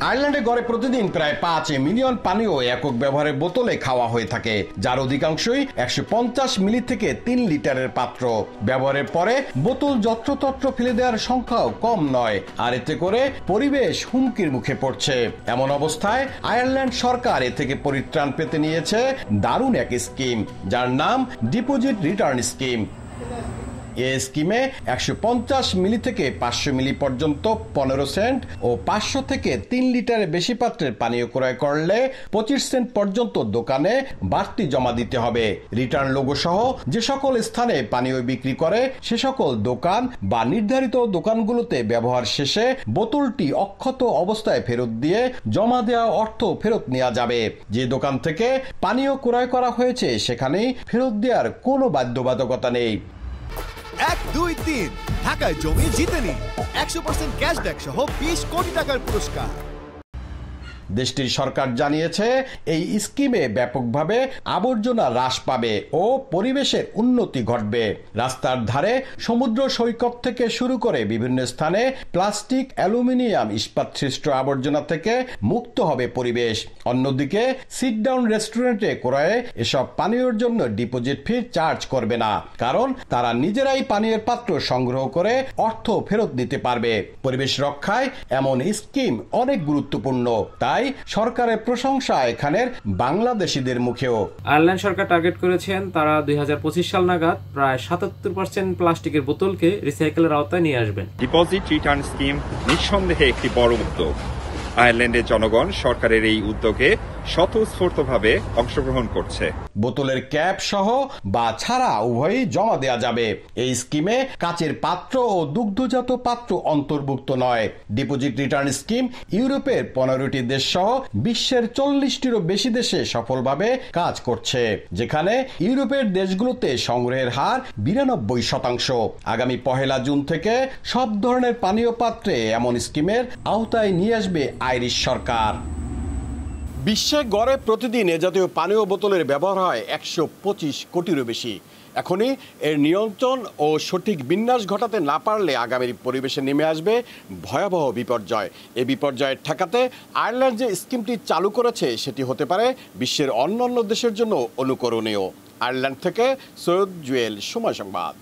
আয়ারল্যান্ডে গড়ে প্রতিদিন প্রায় 5 মিলিয়ন পানীয় একক ব্যবহারের বোতলে খাওয়া হয়ে থাকে, যার অধিকাংশই 150 মিলি থেকে 3 লিটারের পাত্র। ব্যবহারের পরে বোতল যত্রতত্র ফেলে দেওয়ার সংখ্যাও কম নয়, আর এতে করে পরিবেশ হুমকির মুখে পড়ছে। এমন অবস্থায় আয়ারল্যান্ড সরকার এ থেকে পরিত্রাণ পেতে নিয়েছে দারুণ এক স্কিম, যার নাম ডিপোজিট রিটার্ন স্কিম। এই স্কিমে 150 মিলি থেকে 500 মিলি পর্যন্ত 15 সেন্ট ও 500 থেকে 3 লিটারের বেশি পাত্রের পানীয় ক্রয় করলে 25 সেন্ট পর্যন্ত দোকানে বাড়তি জমা দিতে হবে। রিটার্ন লোগো সহ যে সকল স্থানে পানীয় বিক্রি করে সে সকল দোকান বা নির্ধারিত দোকানগুলোতে ব্যবহার শেষে বোতলটি অক্ষত অবস্থায় ফেরত দিয়ে জমা দেওয়া অর্থ ফেরত নেওয়া যাবে। যে দোকান থেকে পানীয় ক্রয় করা হয়েছে সেখানেই ফেরত দেওয়ার কোনো বাধ্যবাধকতা নেই। 1, 2, 3 ঢাকায় জমি জিতে নিন 100% ক্যাশব্যাক সহ 20 কোটি টাকার পুরস্কার। দেশটির সরকার জানিয়েছে এই স্কিমে ব্যাপকভাবে আবর্জনা হ্রাস পাবে ও পরিবেশের উন্নতি ঘটবে। রাস্তার ধারে, সমুদ্র সৈকত থেকে শুরু করে বিভিন্ন স্থানে প্লাস্টিক, অ্যালুমিনিয়াম, ইস্পাত সৃষ্ট আবর্জনা থেকে মুক্ত হবে পরিবেশ। অন্যদিকে সিট ডাউন রেস্টুরেন্টে ক্রয়ে এসব পানীয়র জন্য ডিপোজিট ফি চার্জ করবে না, কারণ তারা নিজেরাই পানীয়ের পাত্র সংগ্রহ করে অর্থ ফেরত দিতে পারবে। পরিবেশ রক্ষায় এমন স্কিম অনেক গুরুত্বপূর্ণ, তাই সরকারের প্রশংসা এখানের বাংলাদেশিদের মুখেও। আয়ারল্যান্ড সরকার টার্গেট করেছেন তারা 2025 সাল নাগাদ প্রায় 77% প্লাস্টিকের বোতলকে রিসাইকেলের আওতায় নিয়ে আসবেন। ডিপোজিট রিটার্ন স্কিম নিঃসন্দেহে একটি বড় উদ্যোগ। আয়ারল্যান্ডের জনগণ সরকারের এই উদ্যোগে স্বতঃস্ফূর্তভাবে অংশগ্রহণ করছে। বোতলের ক্যাপ সহ বা ছাড়া উভয়ই জমা দেওয়া যাবে। এই স্কিমে কাচের পাত্র ও দুগ্ধজাত পাত্র অন্তর্ভুক্ত নয়। ডিপোজিট রিটার্ন স্কিম ইউরোপের 15টি দেশ সহ বিশ্বের 40টিরও বেশি দেশে সফলভাবে কাজ করছে, যেখানে ইউরোপের দেশগুলোতে সংগ্রহের হার 92%। আগামী 1 জুন থেকে সব ধরনের পানীয় পাত্রে এমন স্কিমের আওতায় নিয়ে আসবে আইরিশ সরকার। বিশ্বে গড়ে প্রতিদিন এ জাতীয় পানীয় বোতলের ব্যবহার হয় 125 কোটিরও বেশি। এখনই এর নিয়ন্ত্রণ ও সঠিক বিন্যাস ঘটাতে না পারলে আগামী পরিবেশে নেমে আসবে ভয়াবহ বিপর্যয়। এই বিপর্যয় ঠেকাতে আয়ারল্যান্ড যে স্কিমটি চালু করেছে সেটি হতে পারে বিশ্বের অন্যান্য দেশের জন্য অনুকরণীয়। আয়ারল্যান্ড থেকে সৈয়দ জুয়েল, সময় সংবাদ।